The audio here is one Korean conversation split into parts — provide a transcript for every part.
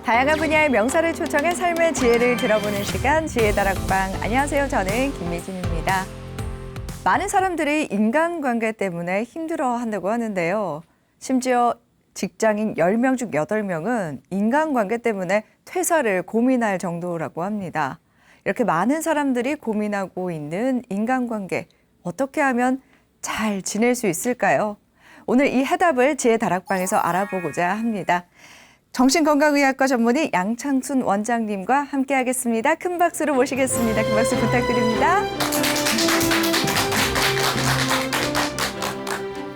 다양한 분야의 명사를 초청해 삶의 지혜를 들어보는 시간 지혜다락방. 안녕하세요. 저는 김미진입니다. 많은 사람들이 인간관계 때문에 힘들어한다고 하는데요. 심지어 직장인 10명 중 8명은 인간관계 때문에 퇴사를 고민할 정도라고 합니다. 이렇게 많은 사람들이 고민하고 있는 인간관계, 어떻게 하면 잘 지낼 수 있을까요? 오늘 이 해답을 지혜다락방에서 알아보고자 합니다. 정신건강의학과 전문의 양창순 원장님과 함께하겠습니다. 큰 박수로 모시겠습니다. 큰 박수 부탁드립니다.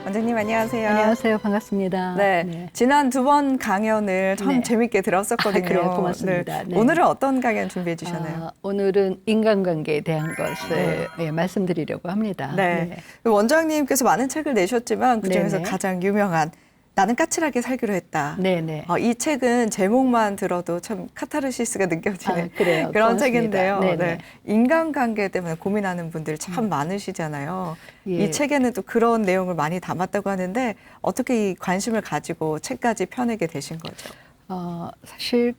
원장님 안녕하세요. 안녕하세요. 반갑습니다. 네, 지난 2번 강연을 참 재밌게 들었었거든요. 그래요. 고맙습니다. 네. 오늘은 어떤 강연 준비해 주셨나요? 오늘은 인간관계에 대한 것을 말씀드리려고 합니다. 네. 원장님께서 많은 책을 내셨지만 그중에서 가장 유명한 나는 까칠하게 살기로 했다. 네네. 이 책은 제목만 들어도 참 카타르시스가 느껴지는 그래요. 그런 고맙습니다. 책인데요. 네네. 네. 인간관계 때문에 고민하는 분들 참 많으시잖아요. 예. 이 책에는 또 그런 내용을 많이 담았다고 하는데 어떻게 이 관심을 가지고 책까지 펴내게 되신 거죠? 사실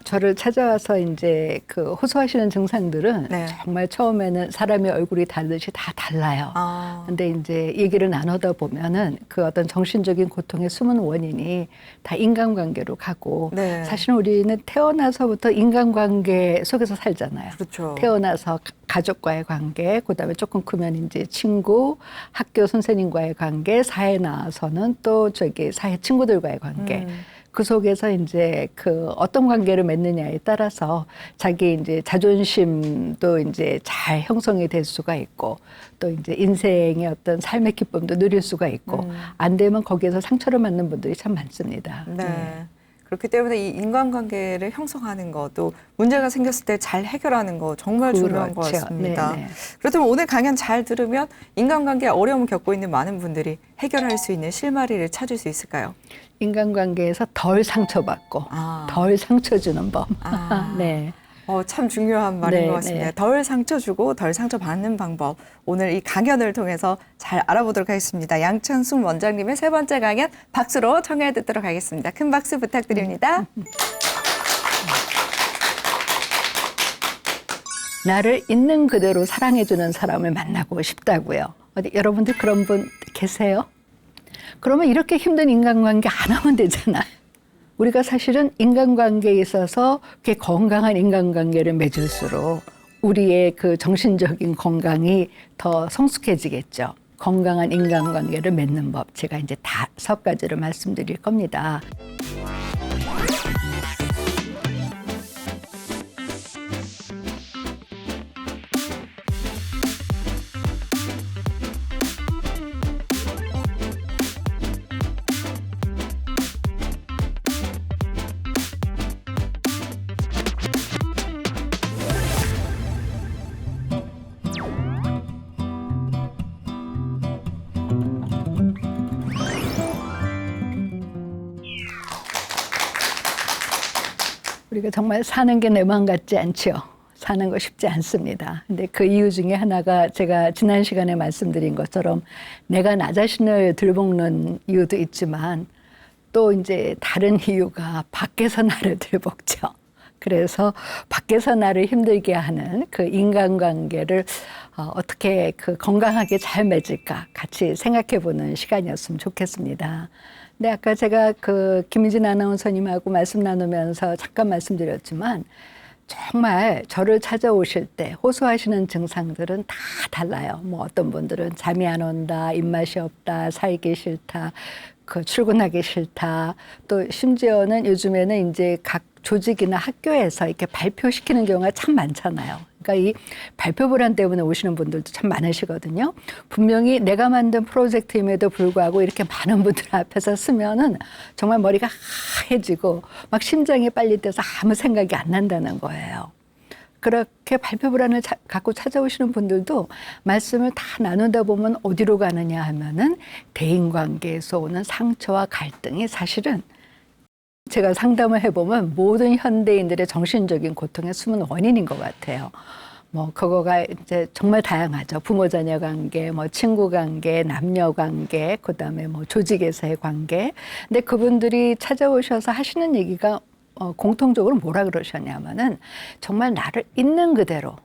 저를 찾아와서 이제 호소하시는 증상들은 정말 처음에는 사람의 얼굴이 다르듯이 다 달라요. 근데 이제 얘기를 나누다 보면은 그 어떤 정신적인 고통의 숨은 원인이 다 인간관계로 가고 사실은 우리는 태어나서부터 인간관계 속에서 살잖아요. 그렇죠. 태어나서 가족과의 관계, 그다음에 조금 크면 이제 친구, 학교 선생님과의 관계, 사회 나와서는 또 사회 친구들과의 관계. 그 속에서 이제 어떤 관계를 맺느냐에 따라서 자기 이제 자존심도 이제 잘 형성이 될 수가 있고 또 이제 인생의 어떤 삶의 기쁨도 누릴 수가 있고 안 되면 거기에서 상처를 받는 분들이 참 많습니다. 네. 그렇기 때문에 이 인간관계를 형성하는 것도 문제가 생겼을 때 잘 해결하는 거 정말 중요한 것 같습니다. 그렇다면 오늘 강연 잘 들으면 인간관계에 어려움을 겪고 있는 많은 분들이 해결할 수 있는 실마리를 찾을 수 있을까요? 인간관계에서 덜 상처받고 덜 상처 주는 법. 네. 참 중요한 말인 것 같습니다. 덜 상처 주고 덜 상처 받는 방법. 오늘 이 강연을 통해서 잘 알아보도록 하겠습니다. 양창순 원장님의 3번째 강연 박수로 청해 듣도록 하겠습니다. 큰 박수 부탁드립니다. 나를 있는 그대로 사랑해주는 사람을 만나고 싶다고요. 여러분들 그런 분 계세요? 그러면 이렇게 힘든 인간관계 안 하면 되잖아요. 우리가 사실은 인간관계에 있어서 그렇게 건강한 인간관계를 맺을수록 우리의 정신적인 건강이 더 성숙해지겠죠. 건강한 인간관계를 맺는 법, 제가 이제 5가지를 말씀드릴 겁니다. 우리가 정말 사는 게 내 마음 같지 않죠. 사는 거 쉽지 않습니다. 근데 그 이유 중에 하나가 제가 지난 시간에 말씀드린 것처럼 내가 나 자신을 들볶는 이유도 있지만 또 이제 다른 이유가 밖에서 나를 들볶죠. 그래서 밖에서 나를 힘들게 하는 인간관계를 어떻게 건강하게 잘 맺을까 같이 생각해보는 시간이었으면 좋겠습니다. 네, 아까 제가 김미진 아나운서님하고 말씀 나누면서 잠깐 말씀드렸지만 정말 저를 찾아오실 때 호소하시는 증상들은 다 달라요. 뭐 어떤 분들은 잠이 안 온다, 입맛이 없다, 살기 싫다, 출근하기 싫다. 또 심지어는 요즘에는 이제 각 조직이나 학교에서 이렇게 발표시키는 경우가 참 많잖아요. 그러니까 이 발표불안 때문에 오시는 분들도 참 많으시거든요. 분명히 내가 만든 프로젝트임에도 불구하고 이렇게 많은 분들 앞에서 쓰면은 정말 머리가 하얘지고 막 심장이 빨리 뛰어서 아무 생각이 안 난다는 거예요. 그렇게 발표불안을 갖고 찾아오시는 분들도 말씀을 다 나누다 보면 어디로 가느냐 하면은 대인관계에서 오는 상처와 갈등이 사실은 제가 상담을 해보면 모든 현대인들의 정신적인 고통의 숨은 원인인 것 같아요. 그거가 이제 정말 다양하죠. 부모 자녀 관계, 친구 관계, 남녀 관계, 그다음에 조직에서의 관계. 근데 그분들이 찾아오셔서 하시는 얘기가 공통적으로 뭐라 그러셨냐면은 정말 나를 있는 그대로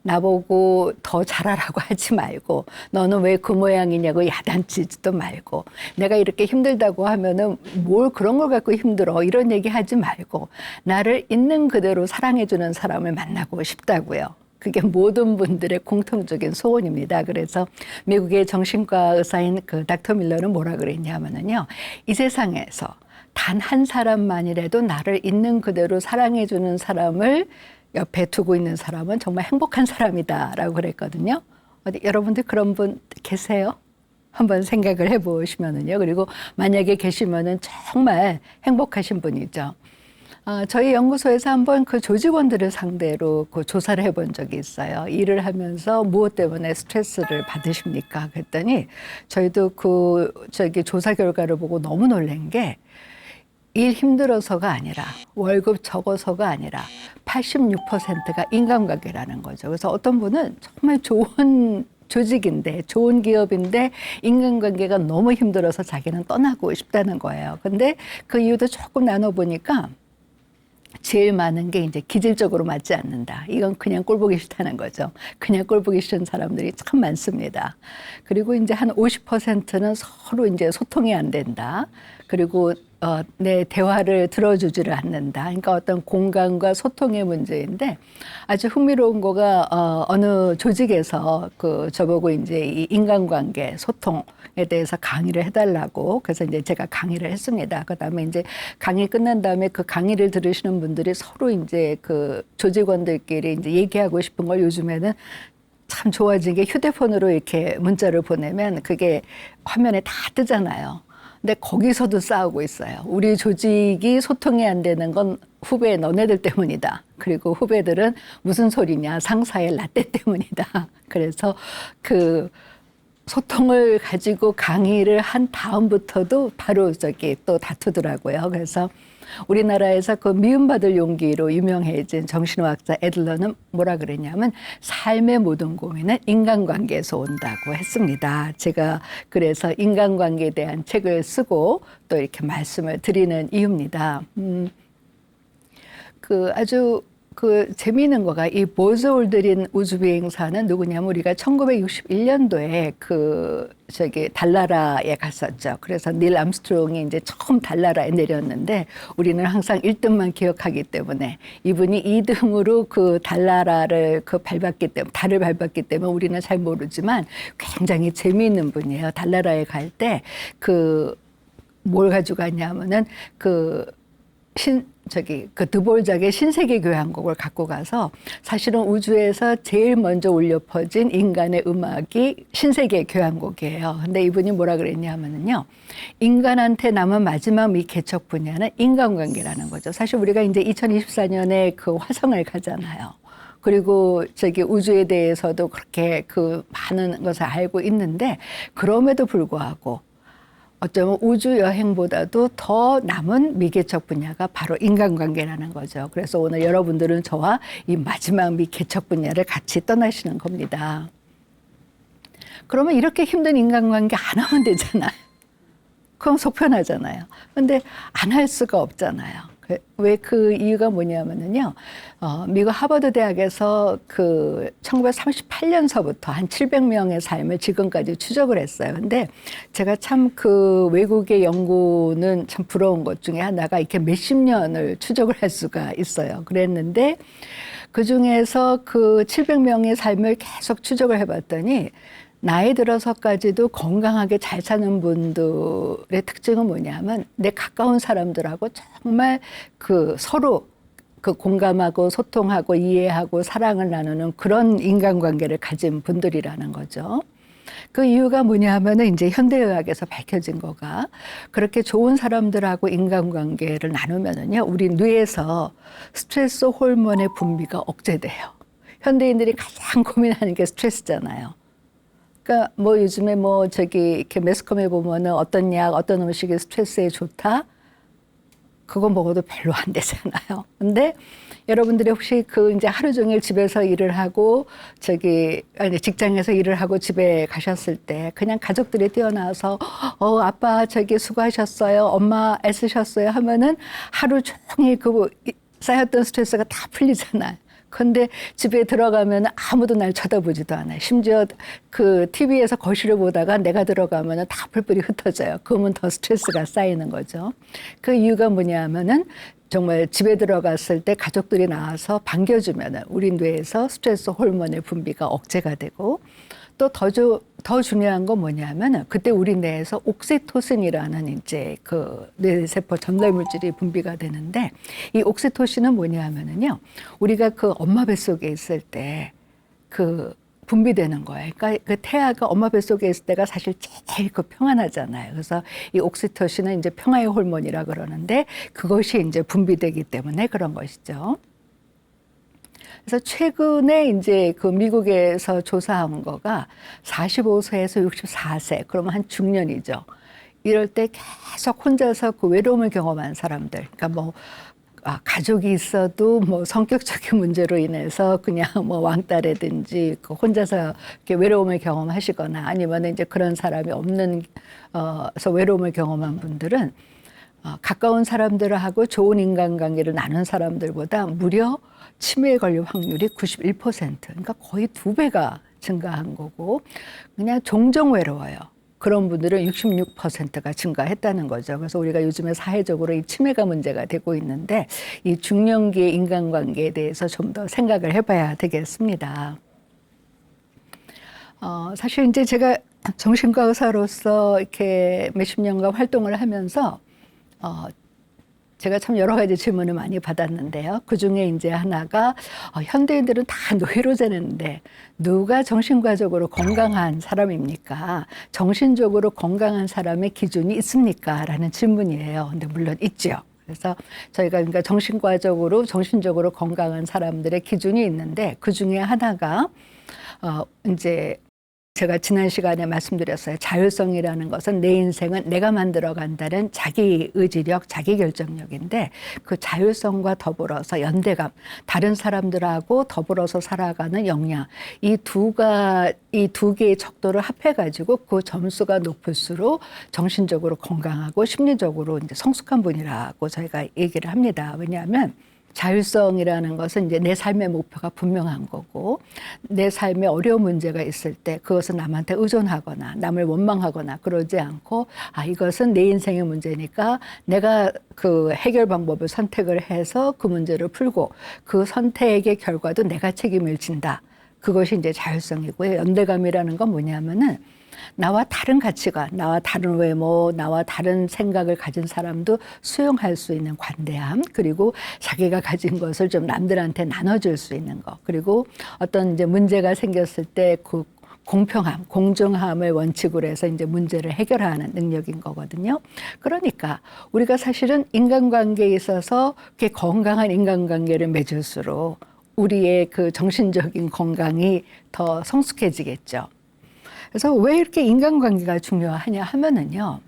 나보고 더 잘하라고 하지 말고 너는 왜 그 모양이냐고 야단치지도 말고 내가 이렇게 힘들다고 하면은 뭘 그런 걸 갖고 힘들어 이런 얘기 하지 말고 나를 있는 그대로 사랑해주는 사람을 만나고 싶다고요. 그게 모든 분들의 공통적인 소원입니다. 그래서 미국의 정신과 의사인 그 닥터 밀러는 뭐라 그랬냐면은요. 이 세상에서 단 한 사람만이라도 나를 있는 그대로 사랑해주는 사람을 옆에 두고 있는 사람은 정말 행복한 사람이다라고 그랬거든요. 어디 여러분들 그런 분 계세요? 한번 생각을 해보시면은요. 그리고 만약에 계시면은 정말 행복하신 분이죠. 저희 연구소에서 한번 그 조직원들을 상대로 그 조사를 해본 적이 있어요. 일을 하면서 무엇 때문에 스트레스를 받으십니까? 그랬더니 저희도 조사 결과를 보고 너무 놀란 게 일 힘들어서가 아니라 월급 적어서가 아니라 86%가 인간관계라는 거죠. 그래서 어떤 분은 정말 좋은 조직인데 좋은 기업인데 인간관계가 너무 힘들어서 자기는 떠나고 싶다는 거예요. 근데 그 이유도 조금 나눠보니까 제일 많은 게 이제 기질적으로 맞지 않는다. 이건 그냥 꼴 보기 싫다는 거죠. 그냥 꼴 보기 싫은 사람들이 참 많습니다. 그리고 이제 한 50%는 서로 이제 소통이 안 된다. 그리고 내 대화를 들어주지를 않는다. 그러니까 어떤 공감과 소통의 문제인데 아주 흥미로운 거가 어느 조직에서 저보고 이제 이 인간관계 소통에 대해서 강의를 해달라고 그래서 이제 제가 강의를 했습니다. 그다음에 이제 강의 끝난 다음에 그 강의를 들으시는 분들이 서로 이제 그 조직원들끼리 이제 얘기하고 싶은 걸 요즘에는 참 좋아진 게 휴대폰으로 이렇게 문자를 보내면 그게 화면에 다 뜨잖아요. 근데 거기서도 싸우고 있어요. 우리 조직이 소통이 안 되는 건 후배 너네들 때문이다. 그리고 후배들은 무슨 소리냐 상사의 라떼 때문이다. 그래서 그 소통을 가지고 강의를 한 다음부터도 바로 또 다투더라고요. 그래서 우리나라에서 그 미움받을 용기로 유명해진 정신의학자 애들러는 뭐라 그랬냐면 삶의 모든 고민은 인간관계에서 온다고 했습니다. 제가 그래서 인간관계에 대한 책을 쓰고 또 이렇게 말씀을 드리는 이유입니다. 아주 재미있는 거가 이 보즈 올드린 우주비행사는 누구냐면 우리가 1961년도에 달나라에 갔었죠. 그래서 닐 암스트롱이 이제 처음 달나라에 내렸는데 우리는 항상 1등만 기억하기 때문에 이분이 2등으로 그 달나라를 달을 밟았기 때문에 우리는 잘 모르지만 굉장히 재미있는 분이에요. 달나라에 갈 때 뭘 가지고 갔냐면은 드볼작의 신세계 교향곡을 갖고 가서 사실은 우주에서 제일 먼저 울려 퍼진 인간의 음악이 신세계 교향곡이에요. 근데 이분이 뭐라 그랬냐면요. 인간한테 남은 마지막 미개척 분야는 인간관계라는 거죠. 사실 우리가 이제 2024년에 그 화성을 가잖아요. 그리고 우주에 대해서도 그렇게 많은 것을 알고 있는데 그럼에도 불구하고 어쩌면 우주 여행보다도 더 남은 미개척 분야가 바로 인간관계라는 거죠. 그래서 오늘 여러분들은 저와 이 마지막 미개척 분야를 같이 떠나시는 겁니다. 그러면 이렇게 힘든 인간관계 안 하면 되잖아요. 그럼 속 편하잖아요. 근데 안 할 수가 없잖아요. 왜 그 이유가 뭐냐면요. 미국 하버드 대학에서 1938년서부터 한 700명의 삶을 지금까지 추적을 했어요. 근데 제가 참 외국의 연구는 참 부러운 것 중에 하나가 이렇게 몇십 년을 추적을 할 수가 있어요. 그랬는데 그 중에서 700명의 삶을 계속 추적을 해봤더니 나이 들어서까지도 건강하게 잘 사는 분들의 특징은 뭐냐면 내 가까운 사람들하고 정말 서로 공감하고 소통하고 이해하고 사랑을 나누는 그런 인간관계를 가진 분들이라는 거죠. 그 이유가 뭐냐면은 이제 현대의학에서 밝혀진 거가 그렇게 좋은 사람들하고 인간관계를 나누면은요, 우리 뇌에서 스트레스 호르몬의 분비가 억제돼요. 현대인들이 가장 고민하는 게 스트레스잖아요. 그러니까 요즘에 이렇게 매스컴에 보면은 어떤 약, 어떤 음식이 스트레스에 좋다. 그거 먹어도 별로 안 되잖아요. 근데 여러분들이 혹시 그 이제 하루 종일 집에서 일을 하고 아니 직장에서 일을 하고 집에 가셨을 때 그냥 가족들이 뛰어나와서 아빠 수고하셨어요. 엄마 애쓰셨어요 하면은 하루 종일 그 쌓였던 스트레스가 다 풀리잖아요. 근데 집에 들어가면 아무도 날 쳐다보지도 않아요. 심지어 그 TV에서 거실을 보다가 내가 들어가면 다 뿔뿔이 흩어져요. 그러면 더 스트레스가 쌓이는 거죠. 그 이유가 뭐냐 하면은 정말 집에 들어갔을 때 가족들이 나와서 반겨주면 우리 뇌에서 스트레스 호르몬의 분비가 억제가 되고 또 더 중요한 건 뭐냐면 그때 우리 뇌에서 옥시토신이라는 이제 그 뇌세포 전달 물질이 분비가 되는데 이 옥시토신은 뭐냐면은요 우리가 그 엄마 뱃속에 있을 때 그 분비되는 거예요. 그러니까 그 태아가 엄마 뱃속에 있을 때가 사실 제일 그 평안하잖아요. 그래서 이 옥시토신은 이제 평화의 호르몬이라 그러는데 그것이 이제 분비되기 때문에 그런 것이죠. 그래서 최근에 이제 그 미국에서 조사한 거가 45세에서 64세, 그러면 한 중년이죠. 이럴 때 계속 혼자서 그 외로움을 경험한 사람들, 그러니까 뭐 가족이 있어도 뭐 성격적인 문제로 인해서 그냥 뭐 왕따라든지 그 혼자서 이렇게 외로움을 경험하시거나 아니면 이제 그런 사람이 없는 서 외로움을 경험한 분들은 가까운 사람들하고 좋은 인간관계를 나눈 사람들보다 무려 치매에 걸릴 확률이 91%, 그러니까 거의 2배가 증가한 거고 그냥 종종 외로워요. 그런 분들은 66%가 증가했다는 거죠. 그래서 우리가 요즘에 사회적으로 이 치매가 문제가 되고 있는데 이 중년기의 인간관계에 대해서 좀 더 생각을 해봐야 되겠습니다. 사실 이제 제가 정신과 의사로서 이렇게 몇십 년간 활동을 하면서 제가 참 여러 가지 질문을 많이 받았는데요. 그 중에 이제 하나가 현대인들은 다 노예로 지내는데 누가 정신과적으로 건강한 사람입니까? 정신적으로 건강한 사람의 기준이 있습니까? 라는 질문이에요. 근데 물론 있죠. 그래서 저희가 그러니까 정신적으로 건강한 사람들의 기준이 있는데 그 중에 하나가 이제 제가 지난 시간에 말씀드렸어요. 자율성이라는 것은 내 인생은 내가 만들어 간다는 자기 의지력, 자기 결정력인데 그 자율성과 더불어서 연대감, 다른 사람들하고 더불어서 살아가는 역량, 이 두 개의 척도를 합해가지고 그 점수가 높을수록 정신적으로 건강하고 심리적으로 이제 성숙한 분이라고 저희가 얘기를 합니다. 왜냐하면 자율성이라는 것은 이제 내 삶의 목표가 분명한 거고 내 삶에 어려운 문제가 있을 때 그것은 남한테 의존하거나 남을 원망하거나 그러지 않고 이것은 내 인생의 문제니까 내가 그 해결 방법을 선택을 해서 그 문제를 풀고 그 선택의 결과도 내가 책임을 진다. 그것이 이제 자율성이고요. 연대감이라는 건 뭐냐면은 나와 다른 가치관, 나와 다른 외모, 나와 다른 생각을 가진 사람도 수용할 수 있는 관대함, 그리고 자기가 가진 것을 좀 남들한테 나눠줄 수 있는 것, 그리고 어떤 이제 문제가 생겼을 때 그 공평함, 공정함을 원칙으로 해서 이제 문제를 해결하는 능력인 거거든요. 그러니까 우리가 사실은 인간관계에 있어서 이렇게 건강한 인간관계를 맺을수록 우리의 그 정신적인 건강이 더 성숙해지겠죠. 그래서 왜 이렇게 인간관계가 중요하냐 하면은요,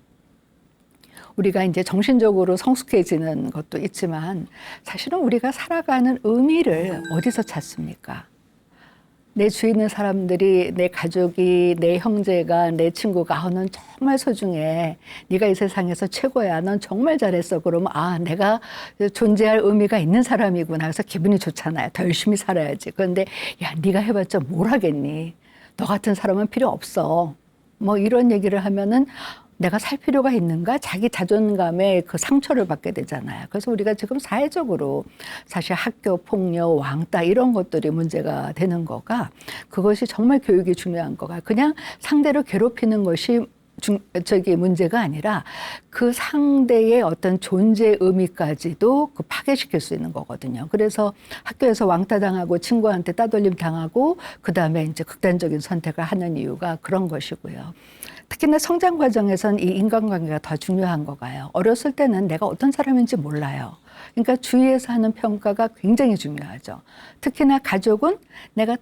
우리가 이제 정신적으로 성숙해지는 것도 있지만 사실은 우리가 살아가는 의미를 어디서 찾습니까? 내 주위에 있는 사람들이, 내 가족이, 내 형제가, 내 친구가 넌 정말 소중해. 네가 이 세상에서 최고야. 넌 정말 잘했어. 그러면 내가 존재할 의미가 있는 사람이구나. 그래서 기분이 좋잖아요. 더 열심히 살아야지. 그런데 네가 해봤자 뭘 하겠니? 너 같은 사람은 필요 없어. 뭐 이런 얘기를 하면은 내가 살 필요가 있는가? 자기 자존감에 그 상처를 받게 되잖아요. 그래서 우리가 지금 사회적으로 사실 학교 폭력, 왕따 이런 것들이 문제가 되는 거가 그것이 정말 교육이 중요한 거가 그냥 상대를 괴롭히는 것이 문제가 아니라 그 상대의 어떤 존재 의미까지도 그 파괴시킬 수 있는 거거든요. 그래서 학교에서 왕따 당하고 친구한테 따돌림 당하고 그 다음에 이제 극단적인 선택을 하는 이유가 그런 것이고요. 특히나 성장 과정에선 이 인간관계가 더 중요한 거가요. 어렸을 때는 내가 어떤 사람인지 몰라요. 그러니까 주위에서 하는 평가가 굉장히 중요하죠. 특히나 가족은 내가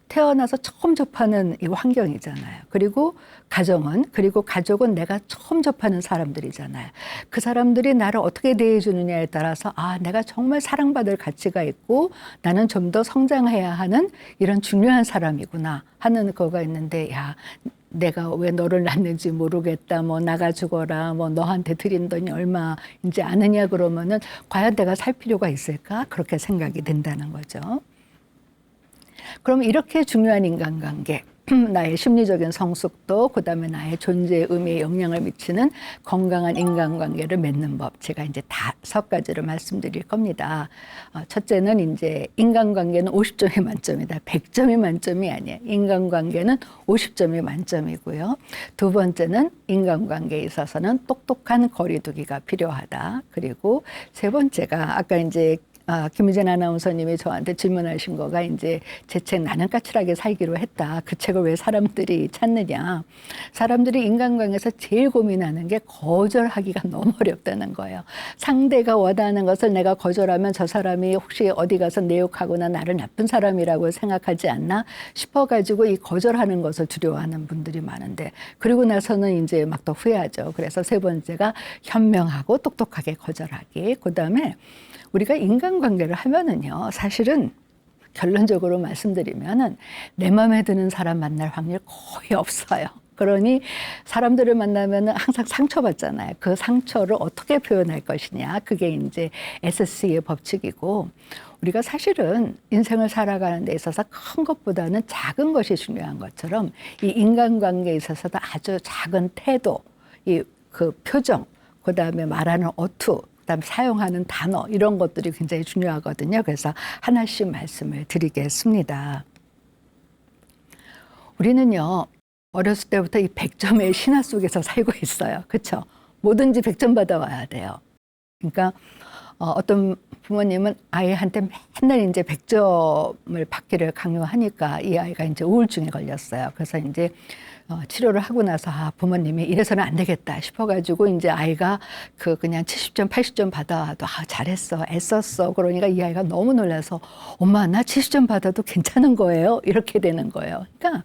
태어나서 처음 접하는 이 환경이잖아요. 그리고 가정은, 그리고 가족은 내가 처음 접하는 사람들이잖아요. 그 사람들이 나를 어떻게 대해주느냐에 따라서 내가 정말 사랑받을 가치가 있고 나는 좀 더 성장해야 하는 이런 중요한 사람이구나 하는 거가 있는데, 내가 왜 너를 낳는지 모르겠다, 뭐 나가 죽어라, 뭐 너한테 드린 돈이 얼마인지 아느냐 그러면은 과연 내가 살 필요가 있을까? 그렇게 생각이 된다는 거죠. 그럼 이렇게 중요한 인간관계, 나의 심리적인 성숙도, 그다음에 나의 존재의 의미에 영향을 미치는 건강한 인간관계를 맺는 법, 제가 이제 5가지를 말씀드릴 겁니다. 첫째는 이제 인간관계는 50점이 만점이다. 100점이 만점이 아니에요. 인간관계는 50점이 만점이고요. 두 번째는 인간관계에 있어서는 똑똑한 거리두기가 필요하다. 그리고 세 번째가 아까 이제 김희진 아나운서님이 저한테 질문하신 거가 이제 제 책 나는 까칠하게 살기로 했다. 그 책을 왜 사람들이 찾느냐. 사람들이 인간관계에서 제일 고민하는 게 거절하기가 너무 어렵다는 거예요. 상대가 원하는 것을 내가 거절하면 저 사람이 혹시 어디 가서 내 욕하거나 나를 나쁜 사람이라고 생각하지 않나 싶어가지고 이 거절하는 것을 두려워하는 분들이 많은데, 그리고 나서는 이제 막 더 후회하죠. 그래서 세 번째가 현명하고 똑똑하게 거절하기. 그다음에 우리가 인간관계를 하면은요, 사실은 결론적으로 말씀드리면은 내 마음에 드는 사람 만날 확률 거의 없어요. 그러니 사람들을 만나면은 항상 상처받잖아요. 그 상처를 어떻게 표현할 것이냐. 그게 이제 SC의 법칙이고, 우리가 사실은 인생을 살아가는 데 있어서 큰 것보다는 작은 것이 중요한 것처럼 이 인간관계에 있어서도 아주 작은 태도, 그 표정, 그다음에 말하는 어투, 그다음에 사용하는 단어, 이런 것들이 굉장히 중요하거든요. 그래서 하나씩 말씀을 드리겠습니다. 우리는요, 어렸을 때부터 이 100점의 신화 속에서 살고 있어요. 그렇죠? 뭐든지 100점 받아와야 돼요. 그러니까 어떤 부모님은 아이한테 맨날 이제 100점을 받기를 강요하니까 이 아이가 이제 우울증에 걸렸어요. 그래서 이제 치료를 하고 나서 부모님이 이래서는 안 되겠다 싶어가지고 이제 아이가 그냥 70점, 80점 받아도 잘했어, 애썼어. 그러니까 이 아이가 너무 놀라서 엄마 나 70점 받아도 괜찮은 거예요? 이렇게 되는 거예요. 그러니까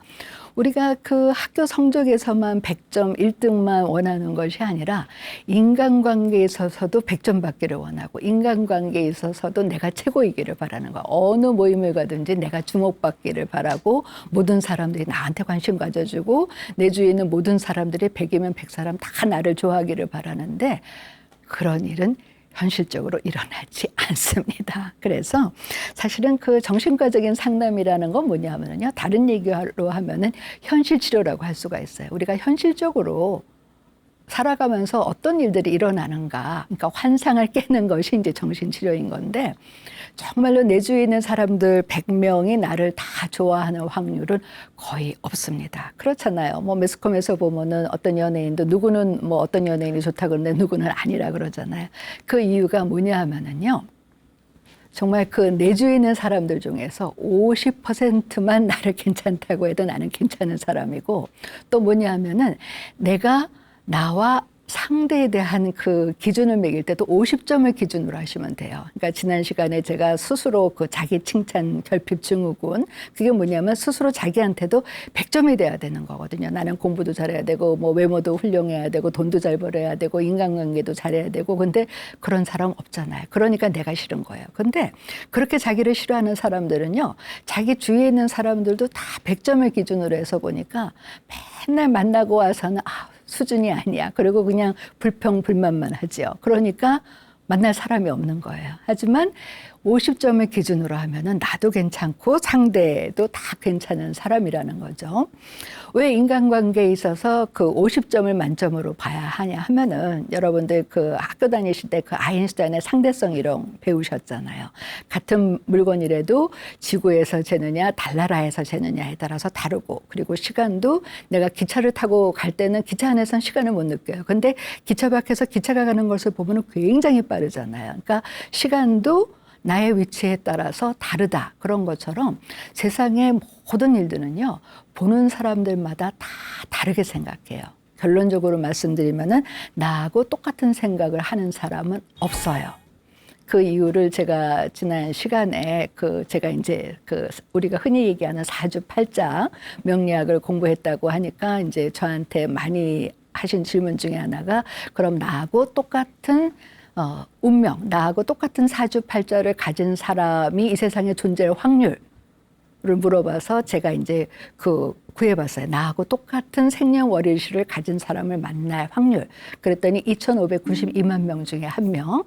우리가 그 학교 성적에서만 100점, 1등만 원하는 것이 아니라 인간관계에 있어서도 100점 받기를 원하고 인간관계에 있어서도 내가 최고이기를 바라는 거야. 어느 모임을 가든지 내가 주목받기를 바라고 모든 사람들이 나한테 관심 가져주고 내 주위에 있는 모든 사람들이 100이면 100사람 다 나를 좋아하기를 바라는데 그런 일은 현실적으로 일어나지 않습니다. 그래서 사실은 그 정신과적인 상담이라는 건 뭐냐면요. 다른 얘기로 하면은 현실 치료라고 할 수가 있어요. 우리가 현실적으로 살아가면서 어떤 일들이 일어나는가, 그러니까 환상을 깨는 것이 이제 정신치료인 건데, 정말로 내 주위에 있는 사람들 100명이 나를 다 좋아하는 확률은 거의 없습니다. 그렇잖아요. 뭐 매스컴에서 보면은 어떤 연예인도 누구는 뭐 어떤 연예인이 좋다 그러는데 누구는 아니라 그러잖아요. 그 이유가 뭐냐 하면은요. 정말 그 내 주위에 있는 사람들 중에서 50%만 나를 괜찮다고 해도 나는 괜찮은 사람이고, 또 뭐냐 하면은 내가 나와 상대에 대한 그 기준을 매길 때도 50점을 기준으로 하시면 돼요. 그러니까 지난 시간에 제가 스스로 그 자기 칭찬 결핍 증후군, 그게 뭐냐면 스스로 자기한테도 100점이 돼야 되는 거거든요. 나는 공부도 잘해야 되고 뭐 외모도 훌륭해야 되고 돈도 잘 벌어야 되고 인간관계도 잘해야 되고, 근데 그런 사람 없잖아요. 그러니까 내가 싫은 거예요. 근데 그렇게 자기를 싫어하는 사람들은요, 자기 주위에 있는 사람들도 다 100점을 기준으로 해서 보니까 맨날 만나고 와서는 수준이 아니야. 그리고 그냥 불평불만만 하죠. 그러니까 만날 사람이 없는 거예요. 하지만 50점을 기준으로 하면은 나도 괜찮고 상대도 다 괜찮은 사람이라는 거죠. 왜 인간관계에 있어서 그 50점을 만점으로 봐야 하냐 하면은, 여러분들 그 학교 다니실 때 그 아인슈타인의 상대성 이론 배우셨잖아요. 같은 물건이라도 지구에서 재느냐 달나라에서 재느냐에 따라서 다르고, 그리고 시간도 내가 기차를 타고 갈 때는 기차 안에서는 시간을 못 느껴요. 근데 기차 밖에서 기차가 가는 것을 보면 굉장히 빠르잖아요. 그러니까 시간도 나의 위치에 따라서 다르다. 그런 것처럼 세상의 모든 일들은요, 보는 사람들마다 다 다르게 생각해요. 결론적으로 말씀드리면은 나하고 똑같은 생각을 하는 사람은 없어요. 그 이유를 제가 지난 시간에 제가 이제 우리가 흔히 얘기하는 사주팔자 명리학을 공부했다고 하니까 이제 저한테 많이 하신 질문 중에 하나가 그럼 나하고 똑같은 운명, 나하고 똑같은 사주팔자를 가진 사람이 이 세상에 존재할 확률을 물어봐서 제가 이제 구해봤어요. 나하고 똑같은 생년월일시를 가진 사람을 만날 확률. 그랬더니 2,592만 명 중에 한 명.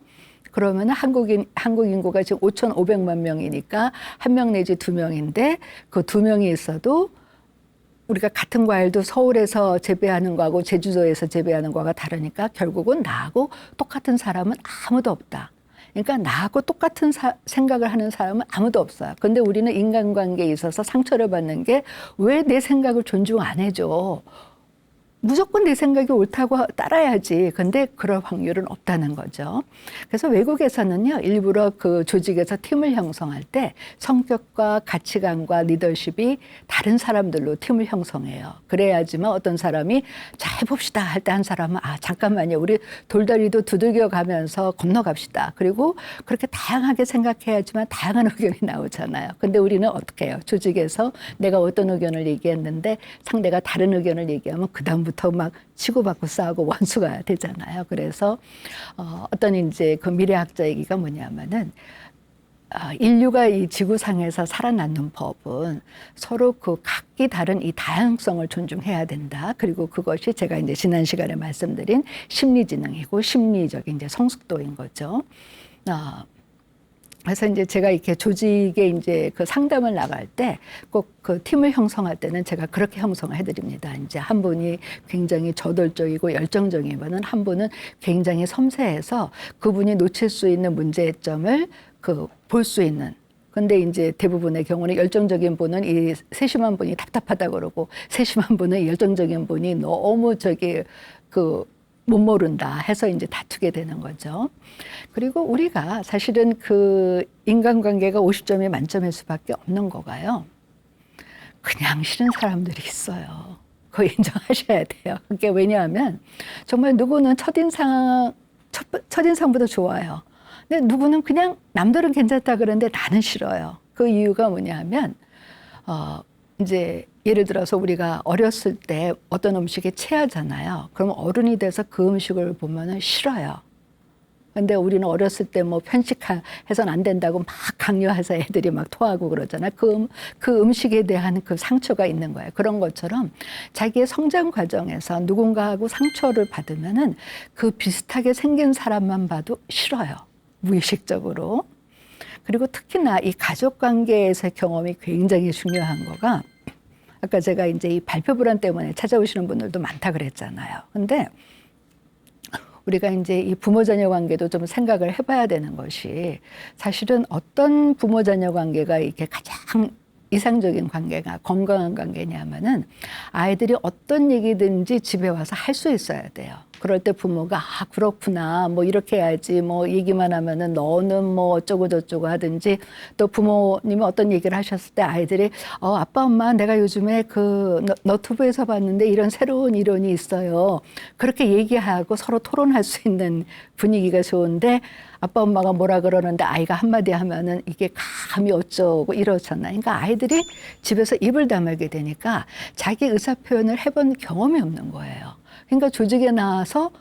그러면 한국 인구가 지금 5,500만 명이니까 한 명 내지 두 명인데 그 두 명이 있어도 우리가 같은 과일도 서울에서 재배하는 거하고 제주도에서 재배하는 거가 다르니까 결국은 나하고 똑같은 사람은 아무도 없다. 그러니까 나하고 똑같은 생각을 하는 사람은 아무도 없어요. 그런데 우리는 인간관계에 있어서 상처를 받는 게 왜 내 생각을 존중 안 해줘. 무조건 내 생각이 옳다고 따라야지. 근데 그럴 확률은 없다는 거죠. 그래서 외국에서는요, 일부러 그 조직에서 팀을 형성할 때 성격과 가치관과 리더십이 다른 사람들로 팀을 형성해요. 그래야지만 어떤 사람이 자, 해봅시다 할 때 한 사람은 잠깐만요. 우리 돌다리도 두들겨 가면서 건너갑시다. 그리고 그렇게 다양하게 생각해야지만 다양한 의견이 나오잖아요. 근데 우리는 어떻게 해요? 조직에서 내가 어떤 의견을 얘기했는데 상대가 다른 의견을 얘기하면 그다음부터 막 치고받고 싸우고 원수가 되잖아요. 그래서 어떤 이제 그 미래학자 얘기가 뭐냐면은 인류가 이 지구상에서 살아남는 법은 서로 그 각기 다른 이 다양성을 존중해야 된다. 그리고 그것이 제가 이제 지난 시간에 말씀드린 심리지능이고 심리적인 이제 성숙도인 거죠. 그래서 이제 제가 이렇게 조직에 이제 그 상담을 나갈 때 꼭 그 팀을 형성할 때는 제가 그렇게 형성을 해드립니다. 이제 한 분이 굉장히 저돌적이고 열정적이면은 한 분은 굉장히 섬세해서 그분이 놓칠 수 있는 문제점을 볼 수 있는. 근데 이제 대부분의 경우는 열정적인 분은 이 세심한 분이 답답하다 그러고 세심한 분은 열정적인 분이 너무 못 모른다 해서 이제 다투게 되는 거죠. 그리고 우리가 사실은 그 인간관계가 50점이 만점일 수밖에 없는 거가요. 그냥 싫은 사람들이 있어요. 그거 인정하셔야 돼요. 그게 왜냐하면 정말 누구는 첫인상보다 좋아요. 근데 누구는 그냥 남들은 괜찮다 그러는데 나는 싫어요. 그 이유가 뭐냐면 이제 예를 들어서 우리가 어렸을 때 어떤 음식에 체하잖아요. 그럼 어른이 돼서 그 음식을 보면은 싫어요. 근데 우리는 어렸을 때 뭐 편식해서는 안 된다고 막 강요해서 애들이 막 토하고 그러잖아요. 그 음식에 대한 그 상처가 있는 거예요. 그런 것처럼 자기의 성장 과정에서 누군가하고 상처를 받으면은 그 비슷하게 생긴 사람만 봐도 싫어요. 무의식적으로. 그리고 특히나 이 가족 관계에서의 경험이 굉장히 중요한 거가 아까 제가 이제 이 발표 불안 때문에 찾아오시는 분들도 많다 그랬잖아요. 근데 우리가 이제 이 부모 자녀 관계도 좀 생각을 해봐야 되는 것이 사실은 어떤 부모 자녀 관계가 이렇게 가장 이상적인 관계가 건강한 관계냐면은 아이들이 어떤 얘기든지 집에 와서 할 수 있어야 돼요. 그럴 때 부모가 그렇구나 뭐 이렇게 해야지 뭐 얘기만 하면은 너는 뭐 어쩌고 저쩌고 하든지 또 부모님이 어떤 얘기를 하셨을 때 아이들이 아빠 엄마 내가 요즘에 그 너튜브에서 봤는데 이런 새로운 이론이 있어요. 그렇게 얘기하고 서로 토론할 수 있는 분위기가 좋은데 아빠 엄마가 뭐라 그러는데 아이가 한마디 하면은 이게 감히 어쩌고 이러잖아요. 그러니까 아이들이 집에서 입을 다물게 되니까 자기 의사 표현을 해본 경험이 없는 거예요. 그러니까 조직에 나와서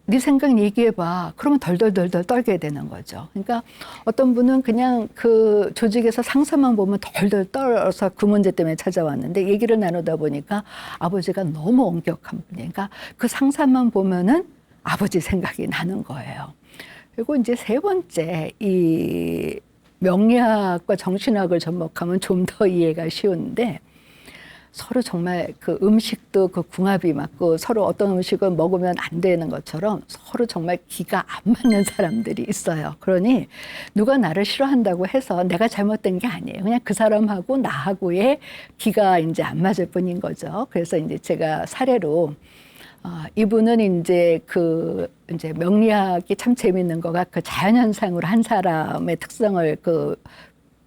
네 생각 얘기해봐. 그러면 덜덜덜덜 떨게 되는 거죠. 그러니까 어떤 분은 그냥 그 조직에서 상사만 보면 덜덜 떨어서 그 문제 때문에 찾아왔는데 얘기를 나누다 보니까 아버지가 너무 엄격한 분이니까 그러니까 그 상사만 보면은 아버지 생각이 나는 거예요. 그리고 이제 세 번째, 이 명리학과 정신학을 접목하면 좀 더 이해가 쉬운데 서로 정말 그 음식도 그 궁합이 맞고 서로 어떤 음식을 먹으면 안 되는 것처럼 서로 정말 기가 안 맞는 사람들이 있어요. 그러니 누가 나를 싫어한다고 해서 내가 잘못된 게 아니에요. 그냥 그 사람하고 나하고의 기가 이제 안 맞을 뿐인 거죠. 그래서 이제 제가 사례로 이분은 이제 이제 명리학이 참 재밌는 거가 그 자연현상으로 한 사람의 특성을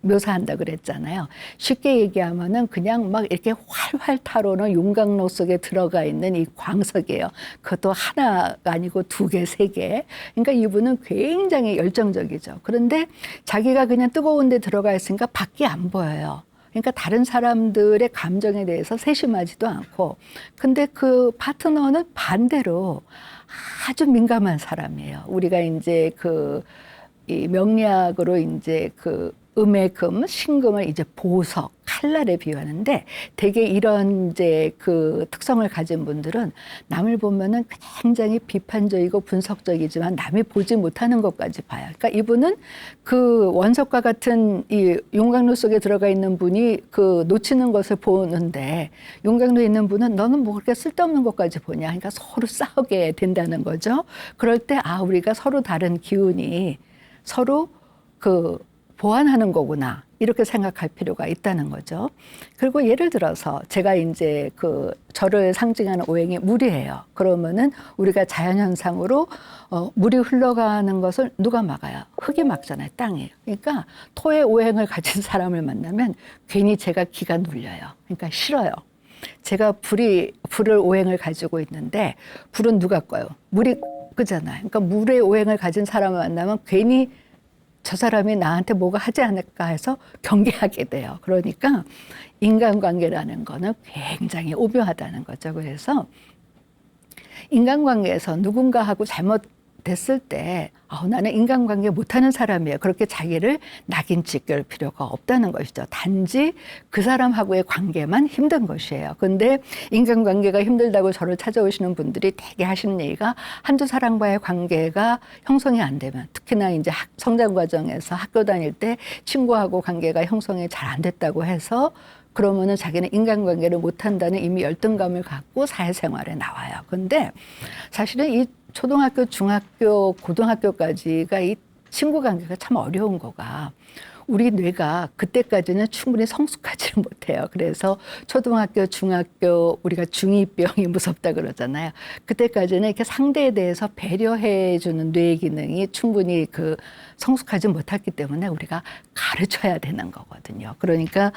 묘사한다 그랬잖아요. 쉽게 얘기하면은 그냥 막 이렇게 활활 타오르는 용광로 속에 들어가 있는 이 광석이에요. 그것도 하나가 아니고 2개, 3개. 그러니까 이분은 굉장히 열정적이죠. 그런데 자기가 그냥 뜨거운 데 들어가 있으니까 밖이 안 보여요. 그러니까 다른 사람들의 감정에 대해서 세심하지도 않고. 근데 그 파트너는 반대로 아주 민감한 사람이에요. 우리가 이제 이 명리학으로 이제 음의 금, 신금을 이제 보석, 칼날에 비유하는데 대개 이런 이제 특성을 가진 분들은 남을 보면은 굉장히 비판적이고 분석적이지만 남이 보지 못하는 것까지 봐요. 그러니까 이분은 원석과 같은 이 용광로 속에 들어가 있는 분이 놓치는 것을 보는데 용광로에 있는 분은 너는 뭐 그렇게 쓸데없는 것까지 보냐. 그러니까 서로 싸우게 된다는 거죠. 그럴 때 우리가 서로 다른 기운이 서로 보완하는 거구나. 이렇게 생각할 필요가 있다는 거죠. 그리고 예를 들어서 제가 이제 저를 상징하는 오행이 물이에요. 그러면은 우리가 자연현상으로 물이 흘러가는 것을 누가 막아요? 흙이 막잖아요. 땅이. 그러니까 토의 오행을 가진 사람을 만나면 괜히 제가 기가 눌려요. 그러니까 싫어요. 제가 불을 오행을 가지고 있는데 불은 누가 꺼요? 물이 끄잖아요. 그러니까 물의 오행을 가진 사람을 만나면 괜히 저 사람이 나한테 뭐가 하지 않을까 해서 경계하게 돼요. 그러니까 인간관계라는 거는 굉장히 오묘하다는 거죠. 그래서 인간관계에서 누군가하고 잘못됐을 때 나는 인간관계 못하는 사람이에요. 그렇게 자기를 낙인 찍을 필요가 없다는 것이죠. 단지 그 사람하고의 관계만 힘든 것이에요. 근데 인간관계가 힘들다고 저를 찾아오시는 분들이 되게 하시는 얘기가 한두 사람과의 관계가 형성이 안 되면 특히나 이제 성장 과정에서 학교 다닐 때 친구하고 관계가 형성이 잘 안 됐다고 해서 그러면은 자기는 인간관계를 못한다는 이미 열등감을 갖고 사회생활에 나와요. 근데 사실은 이 초등학교, 중학교, 고등학교까지가 이 친구 관계가 참 어려운 거가 우리 뇌가 그때까지는 충분히 성숙하지를 못해요. 그래서 초등학교, 중학교 우리가 중2병이 무섭다 그러잖아요. 그때까지는 이렇게 상대에 대해서 배려해 주는 뇌 기능이 충분히 성숙하지 못했기 때문에 우리가 가르쳐야 되는 거거든요. 그러니까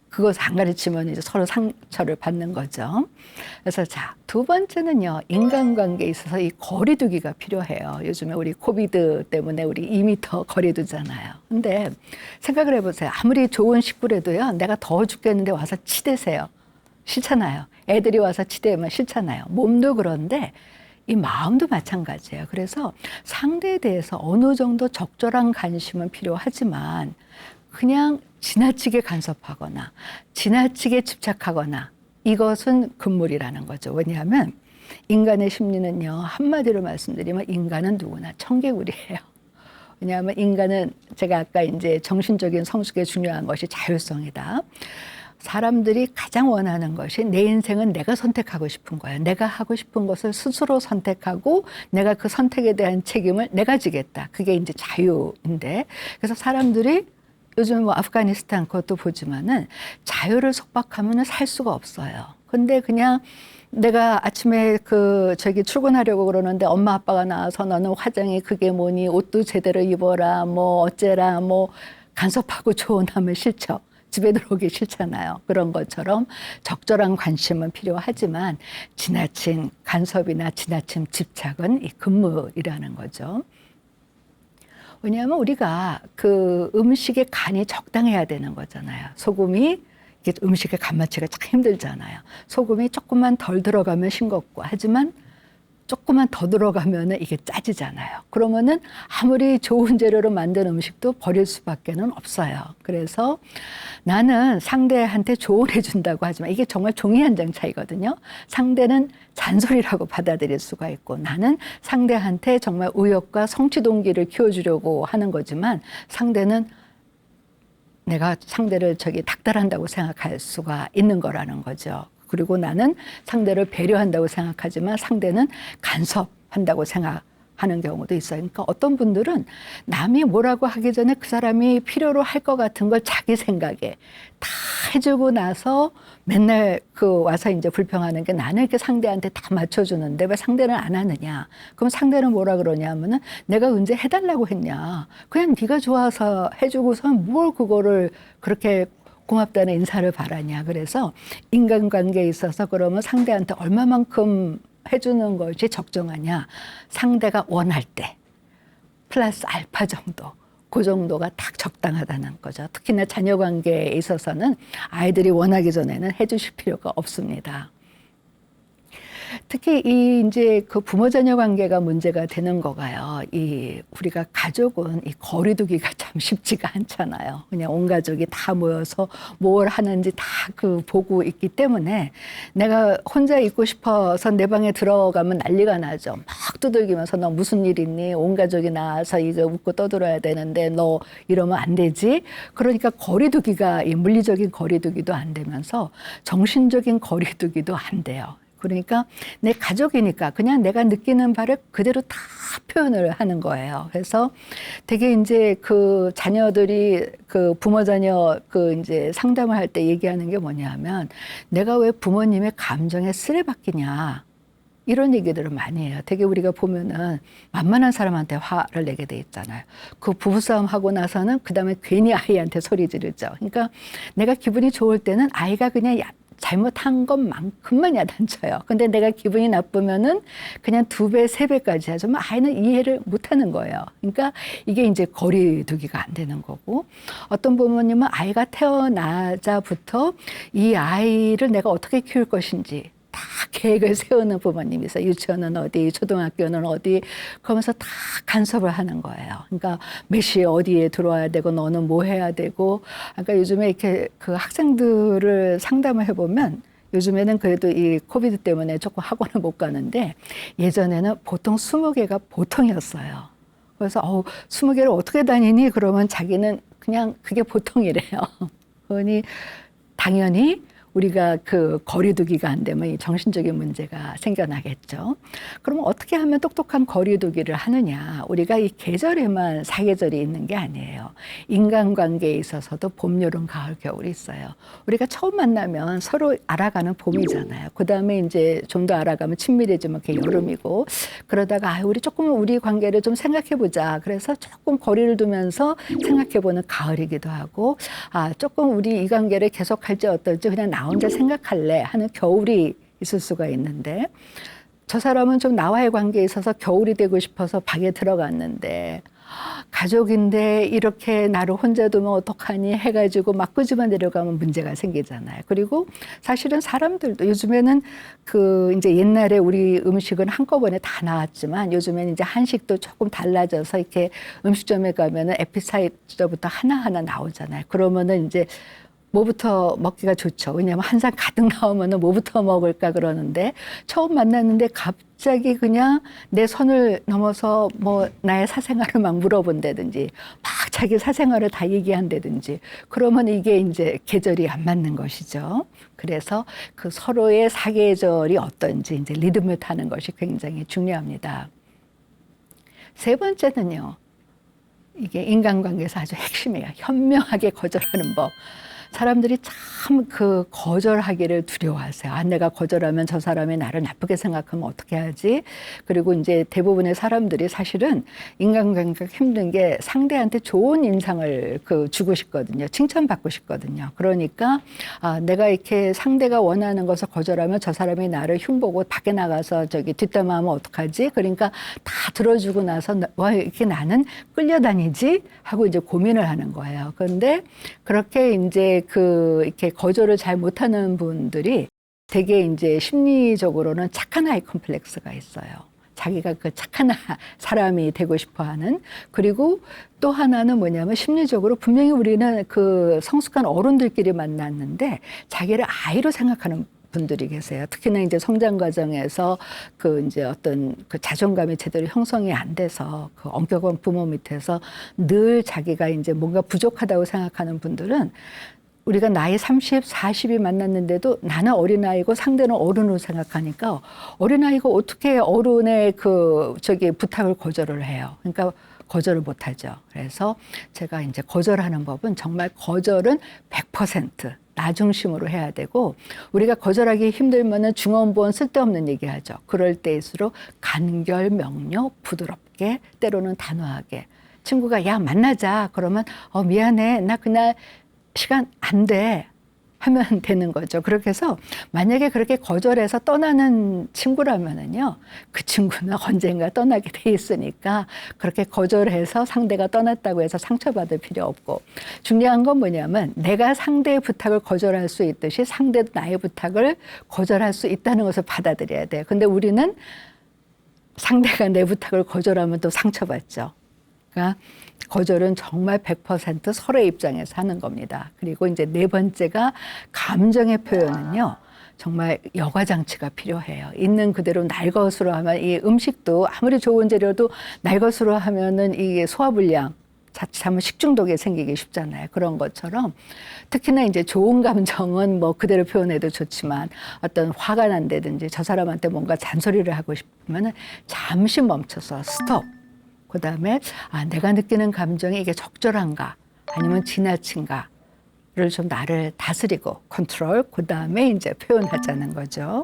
그것을 안 가르치면 이제 서로 상처를 받는 거죠. 그래서 두 번째는요, 인간관계에 있어서 이 거리두기가 필요해요. 요즘에 우리 코비드 때문에 우리 2m 거리두잖아요. 근데 생각을 해보세요. 아무리 좋은 식구라도요, 내가 더워 죽겠는데 와서 치대세요. 싫잖아요. 애들이 와서 치대면 싫잖아요. 몸도 그런데 이 마음도 마찬가지예요. 그래서 상대에 대해서 어느 정도 적절한 관심은 필요하지만 그냥 지나치게 간섭하거나 지나치게 집착하거나 이것은 금물이라는 거죠. 왜냐하면 인간의 심리는요, 한마디로 말씀드리면 인간은 누구나 청개구리예요. 왜냐하면 인간은 제가 아까 이제 정신적인 성숙에 중요한 것이 자율성이다. 사람들이 가장 원하는 것이 내 인생은 내가 선택하고 싶은 거예요. 내가 하고 싶은 것을 스스로 선택하고 내가 그 선택에 대한 책임을 내가 지겠다. 그게 이제 자유인데, 그래서 사람들이 요즘 뭐 아프가니스탄 그것도 보지만은 자유를 속박하면은 살 수가 없어요. 근데 그냥 내가 아침에 출근하려고 그러는데 엄마 아빠가 나와서 너는 화장이 그게 뭐니, 옷도 제대로 입어라, 뭐 어째라, 뭐 간섭하고 조언하면 싫죠. 집에 들어오기 싫잖아요. 그런 것처럼 적절한 관심은 필요하지만 지나친 간섭이나 지나친 집착은 이 금물이라는 거죠. 왜냐하면 우리가 음식의 간이 적당해야 되는 거잖아요. 소금이 음식의 간 맞추기가 참 힘들잖아요. 소금이 조금만 덜 들어가면 싱겁고, 하지만 조금만 더 들어가면 이게 짜지잖아요. 그러면은 아무리 좋은 재료로 만든 음식도 버릴 수밖에는 없어요. 그래서 나는 상대한테 조언해 준다고 하지만 이게 정말 종이 한 장 차이거든요. 상대는 잔소리라고 받아들일 수가 있고 나는 상대한테 정말 의욕과 성취 동기를 키워주려고 하는 거지만 상대는 내가 상대를 닥달한다고 생각할 수가 있는 거라는 거죠. 그리고 나는 상대를 배려한다고 생각하지만 상대는 간섭한다고 생각할 하는 경우도 있어요. 그러니까 어떤 분들은 남이 뭐라고 하기 전에 그 사람이 필요로 할 것 같은 걸 자기 생각에 다 해주고 나서 맨날 그 와서 이제 불평하는 게 나는 이렇게 상대한테 다 맞춰주는데 왜 상대는 안 하느냐. 그럼 상대는 뭐라 그러냐 하면은 내가 언제 해달라고 했냐. 그냥 네가 좋아서 해주고선 뭘 그거를 그렇게 고맙다는 인사를 바라냐. 그래서 인간관계에 있어서 그러면 상대한테 얼마만큼 해주는 것이 적정하냐. 상대가 원할 때 플러스 알파 정도. 그 정도가 딱 적당하다는 거죠. 특히나 자녀 관계에 있어서는 아이들이 원하기 전에는 해주실 필요가 없습니다. 특히 이 이제 그 부모 자녀 관계가 문제가 되는 거가요. 이 우리가 가족은 이 거리두기가 참 쉽지가 않잖아요. 그냥 온 가족이 다 모여서 뭘 하는지 다 그 보고 있기 때문에 내가 혼자 있고 싶어서 내 방에 들어가면 난리가 나죠. 막 두들기면서 너 무슨 일 있니? 온 가족이 나와서 이거 웃고 떠들어야 되는데 너 이러면 안 되지? 그러니까 거리두기가 이 물리적인 거리두기도 안 되면서 정신적인 거리두기도 안 돼요. 그러니까 내 가족이니까 그냥 내가 느끼는 바를 그대로 다 표현을 하는 거예요. 그래서 되게 이제 그 자녀들이 그 부모 자녀 그 이제 상담을 할 때 얘기하는 게 뭐냐면 내가 왜 부모님의 감정에 쓰레받기냐. 이런 얘기들을 많이 해요. 되게 우리가 보면은 만만한 사람한테 화를 내게 돼 있잖아요. 그 부부싸움 하고 나서는 그다음에 괜히 아이한테 소리 지르죠. 그러니까 내가 기분이 좋을 때는 아이가 그냥 잘못한 것만큼만 야단쳐요. 근데 내가 기분이 나쁘면은 그냥 2배, 3배까지 하죠. 아이는 이해를 못 하는 거예요. 그러니까 이게 이제 거리두기가 안 되는 거고 어떤 부모님은 아이가 태어나자부터 이 아이를 내가 어떻게 키울 것인지 다 계획을 세우는 부모님이 있어요. 유치원은 어디, 초등학교는 어디, 그러면서 다 간섭을 하는 거예요. 그러니까 몇 시에 어디에 들어와야 되고, 너는 뭐 해야 되고. 그러니까 요즘에 이렇게 그 학생들을 상담을 해보면 요즘에는 그래도 이 코비드 때문에 조금 학원을 못 가는데 예전에는 보통 20개가 보통이었어요. 그래서 20개를 어떻게 다니니? 그러면 자기는 그냥 그게 보통이래요. 그러니 당연히 우리가 그 거리두기가 안 되면 이 정신적인 문제가 생겨나겠죠. 그러면 어떻게 하면 똑똑한 거리두기를 하느냐. 우리가 이 계절에만 사계절이 있는 게 아니에요. 인간관계에 있어서도 봄, 여름, 가을, 겨울이 있어요. 우리가 처음 만나면 서로 알아가는 봄이잖아요. 그다음에 이제 좀 더 알아가면 친밀해지면 그게 여름이고 그러다가 우리 조금 우리 관계를 좀 생각해보자. 그래서 조금 거리를 두면서 생각해보는 가을이기도 하고 조금 우리 이 관계를 계속할지 어떨지 그냥 나 혼자 생각할래 하는 겨울이 있을 수가 있는데 저 사람은 좀 나와의 관계에 있어서 겨울이 되고 싶어서 방에 들어갔는데 가족인데 이렇게 나를 혼자 두면 어떡하니 해가지고 막 끄집어 내려가면 문제가 생기잖아요. 그리고 사실은 사람들도 요즘에는 그 이제 옛날에 우리 음식은 한꺼번에 다 나왔지만 요즘에는 이제 한식도 조금 달라져서 이렇게 음식점에 가면은 에피타이저부터 하나하나 나오잖아요. 그러면은 이제 뭐부터 먹기가 좋죠. 왜냐하면 한 상 가득 나오면 뭐부터 먹을까 그러는데 처음 만났는데 갑자기 그냥 내 선을 넘어서 뭐 나의 사생활을 막 물어본다든지 막 자기 사생활을 다 얘기한다든지 그러면 이게 이제 계절이 안 맞는 것이죠. 그래서 그 서로의 사계절이 어떤지 이제 리듬을 타는 것이 굉장히 중요합니다. 세 번째는요. 이게 인간관계에서 아주 핵심이에요. 현명하게 거절하는 법. 사람들이 참 그 거절하기를 두려워하세요. 내가 거절하면 저 사람이 나를 나쁘게 생각하면 어떻게 하지? 그리고 이제 대부분의 사람들이 사실은 인간관계가 힘든 게 상대한테 좋은 인상을 주고 싶거든요. 칭찬받고 싶거든요. 그러니까 내가 이렇게 상대가 원하는 것을 거절하면 저 사람이 나를 흉보고 밖에 나가서 뒷담화하면 어떡하지? 그러니까 다 들어주고 나서 와 이렇게 나는 끌려다니지? 하고 이제 고민을 하는 거예요. 그런데 그렇게 이제 이렇게 거절을 잘 못하는 분들이 되게 이제 심리적으로는 착한 아이 컴플렉스가 있어요. 자기가 그 착한 사람이 되고 싶어 하는. 그리고 또 하나는 뭐냐면 심리적으로 분명히 우리는 그 성숙한 어른들끼리 만났는데 자기를 아이로 생각하는 분들이 계세요. 특히나 이제 성장 과정에서 이제 어떤 그 자존감이 제대로 형성이 안 돼서 그 엄격한 부모 밑에서 늘 자기가 이제 뭔가 부족하다고 생각하는 분들은 우리가 나이 30, 40이 만났는데도 나는 어린아이고 상대는 어른으로 생각하니까 어린아이가 어떻게 어른의 부탁을 거절을 해요. 그러니까 거절을 못 하죠. 그래서 제가 이제 거절하는 법은 정말 거절은 100% 나 중심으로 해야 되고, 우리가 거절하기 힘들면은 중언부언 쓸데없는 얘기하죠. 그럴 때일수록 간결, 명료, 부드럽게, 때로는 단호하게. 친구가 야 만나자 그러면 미안해 나 그날 시간 안 돼 하면 되는 거죠. 그렇게 해서 만약에 그렇게 거절해서 떠나는 친구라면은요, 그 친구는 언젠가 떠나게 돼 있으니까 그렇게 거절해서 상대가 떠났다고 해서 상처받을 필요 없고, 중요한 건 뭐냐면 내가 상대의 부탁을 거절할 수 있듯이 상대도 나의 부탁을 거절할 수 있다는 것을 받아들여야 돼요. 근데 우리는 상대가 내 부탁을 거절하면 또 상처받죠. 그러니까 거절은 정말 100% 서로의 입장에서 하는 겁니다. 그리고 이제 네 번째가 감정의 표현은요, 정말 여과장치가 필요해요. 있는 그대로 날 것으로 하면, 이 음식도 아무리 좋은 재료도 날 것으로 하면은 이게 소화불량, 자칫하면 식중독이 생기기 쉽잖아요. 그런 것처럼 특히나 이제 좋은 감정은 뭐 그대로 표현해도 좋지만, 어떤 화가 난다든지 저 사람한테 뭔가 잔소리를 하고 싶으면은 잠시 멈춰서 스톱. 그 다음에 내가 느끼는 감정이 이게 적절한가 아니면 지나친가를 좀 나를 다스리고 컨트롤, 그 다음에 이제 표현하자는 거죠.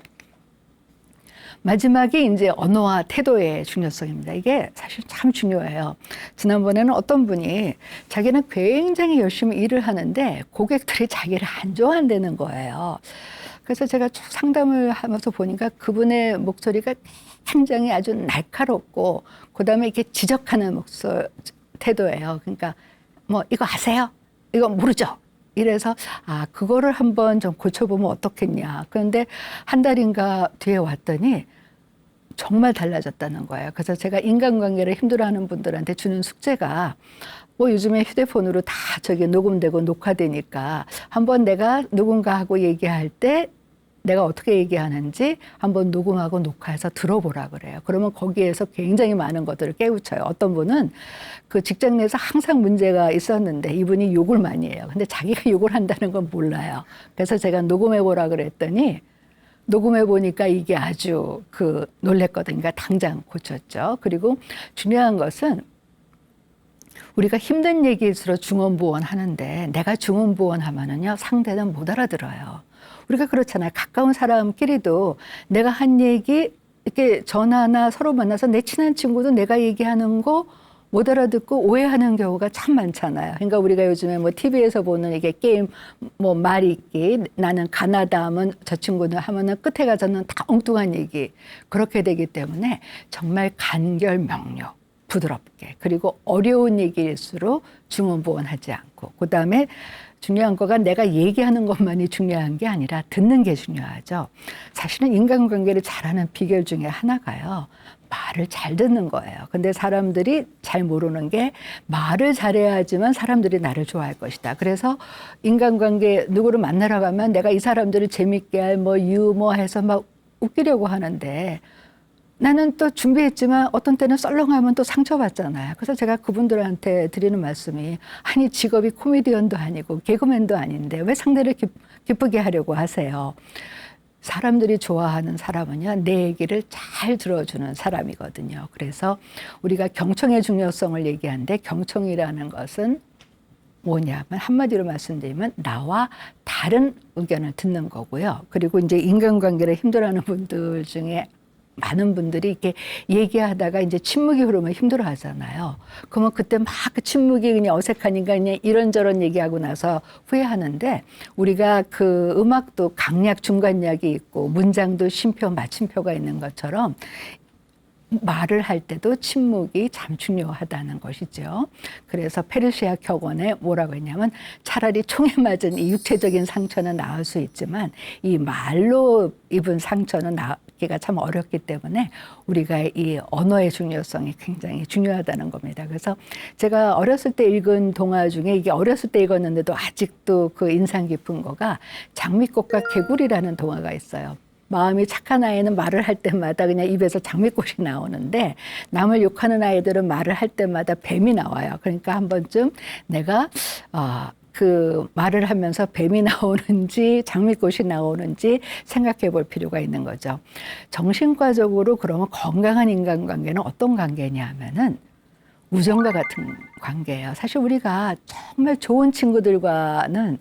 마지막이 이제 언어와 태도의 중요성입니다. 이게 사실 참 중요해요. 지난번에는 어떤 분이 자기는 굉장히 열심히 일을 하는데 고객들이 자기를 안 좋아한다는 거예요. 그래서 제가 쭉 상담을 하면서 보니까 그분의 목소리가 굉장히 아주 날카롭고, 그다음에 이렇게 지적하는 태도예요. 그러니까 뭐 이거 아세요? 이거 모르죠? 이래서 그거를 한번 좀 고쳐보면 어떻겠냐. 그런데 한 달인가 뒤에 왔더니 정말 달라졌다는 거예요. 그래서 제가 인간관계를 힘들어하는 분들한테 주는 숙제가, 뭐 요즘에 휴대폰으로 다 녹음되고 녹화되니까 한번 내가 누군가하고 얘기할 때 내가 어떻게 얘기하는지 한번 녹음하고 녹화해서 들어보라 그래요. 그러면 거기에서 굉장히 많은 것들을 깨우쳐요. 어떤 분은 그 직장 내에서 항상 문제가 있었는데 이분이 욕을 많이 해요. 근데 자기가 욕을 한다는 건 몰라요. 그래서 제가 녹음해보라 그랬더니 녹음해보니까 이게 아주 놀랬거든요. 그러니까 당장 고쳤죠. 그리고 중요한 것은 우리가 힘든 얘기일수록 중언부언 하는데, 내가 중언부언 하면은요, 상대는 못 알아들어요. 우리가 그렇잖아요. 가까운 사람끼리도 내가 한 얘기, 이렇게 전화나 서로 만나서 내 친한 친구도 내가 얘기하는 거 못 알아듣고 오해하는 경우가 참 많잖아요. 그러니까 우리가 요즘에 뭐 TV에서 보는 이게 게임, 뭐 말잇기, 나는 가나다 하면 저 친구는 하면은 끝에 가서는 다 엉뚱한 얘기. 그렇게 되기 때문에 정말 간결 명료, 부드럽게, 그리고 어려운 얘기일수록 중언부언하지 않고, 그 다음에 중요한 거가 내가 얘기하는 것만이 중요한 게 아니라 듣는 게 중요하죠. 사실은 인간관계를 잘하는 비결 중에 하나가요, 말을 잘 듣는 거예요. 근데 사람들이 잘 모르는 게, 말을 잘해야지만 사람들이 나를 좋아할 것이다. 그래서 인간관계 누구를 만나러 가면 내가 이 사람들을 재밌게 할 뭐 유머해서 막 웃기려고 하는데, 나는 또 준비했지만 어떤 때는 썰렁하면 또 상처받잖아요. 그래서 제가 그분들한테 드리는 말씀이, 아니 직업이 코미디언도 아니고 개그맨도 아닌데 왜 상대를 기쁘게 하려고 하세요? 사람들이 좋아하는 사람은요, 내 얘기를 잘 들어주는 사람이거든요. 그래서 우리가 경청의 중요성을 얘기하는데, 경청이라는 것은 뭐냐면 한마디로 말씀드리면 나와 다른 의견을 듣는 거고요. 그리고 이제 인간관계를 힘들어하는 분들 중에 많은 분들이 이렇게 얘기하다가 이제 침묵이 흐르면 힘들어 하잖아요. 그러면 그때 막 그 침묵이 그냥 어색하니까 그냥 이런저런 얘기하고 나서 후회하는데, 우리가 그 음악도 강약, 중간약이 있고 문장도 쉼표, 마침표가 있는 것처럼 말을 할 때도 침묵이 참 중요하다는 것이죠. 그래서 페르시아 격언에 뭐라고 했냐면, 차라리 총에 맞은 이 육체적인 상처는 나을 수 있지만 이 말로 입은 상처는 나기가 참 어렵기 때문에 우리가 이 언어의 중요성이 굉장히 중요하다는 겁니다. 그래서 제가 어렸을 때 읽은 동화 중에, 이게 어렸을 때 읽었는데도 아직도 그 인상 깊은 거가 장미꽃과 개구리라는 동화가 있어요. 마음이 착한 아이는 말을 할 때마다 그냥 입에서 장미꽃이 나오는데, 남을 욕하는 아이들은 말을 할 때마다 뱀이 나와요. 그러니까 한 번쯤 내가 그 말을 하면서 뱀이 나오는지 장미꽃이 나오는지 생각해 볼 필요가 있는 거죠. 정신과적으로 그러면 건강한 인간관계는 어떤 관계냐 하면은 우정과 같은 관계예요. 사실 우리가 정말 좋은 친구들과는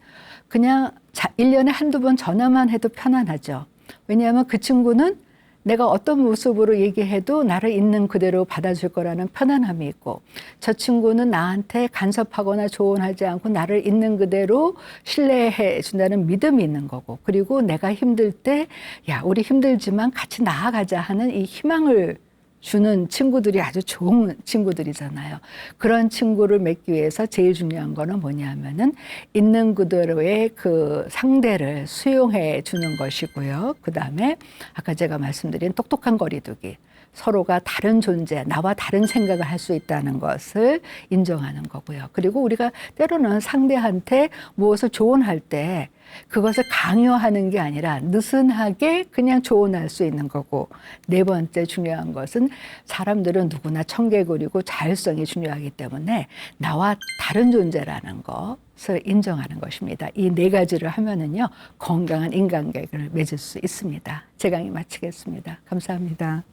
그냥 1년에 한두 번 전화만 해도 편안하죠. 왜냐하면 그 친구는 내가 어떤 모습으로 얘기해도 나를 있는 그대로 받아줄 거라는 편안함이 있고, 저 친구는 나한테 간섭하거나 조언하지 않고 나를 있는 그대로 신뢰해 준다는 믿음이 있는 거고, 그리고 내가 힘들 때 야, 우리 힘들지만 같이 나아가자 하는 이 희망을 주는 친구들이 아주 좋은 친구들이잖아요. 그런 친구를 맺기 위해서 제일 중요한 거는 뭐냐면은 있는 그대로의 그 상대를 수용해 주는 것이고요. 그다음에 아까 제가 말씀드린 똑똑한 거리두기. 서로가 다른 존재, 나와 다른 생각을 할 수 있다는 것을 인정하는 거고요. 그리고 우리가 때로는 상대한테 무엇을 조언할 때 그것을 강요하는 게 아니라 느슨하게 그냥 조언할 수 있는 거고, 네 번째 중요한 것은 사람들은 누구나 청개구리고 자율성이 중요하기 때문에 나와 다른 존재라는 것을 인정하는 것입니다. 이 네 가지를 하면은요, 건강한 인간관계를 맺을 수 있습니다. 제 강의 마치겠습니다. 감사합니다.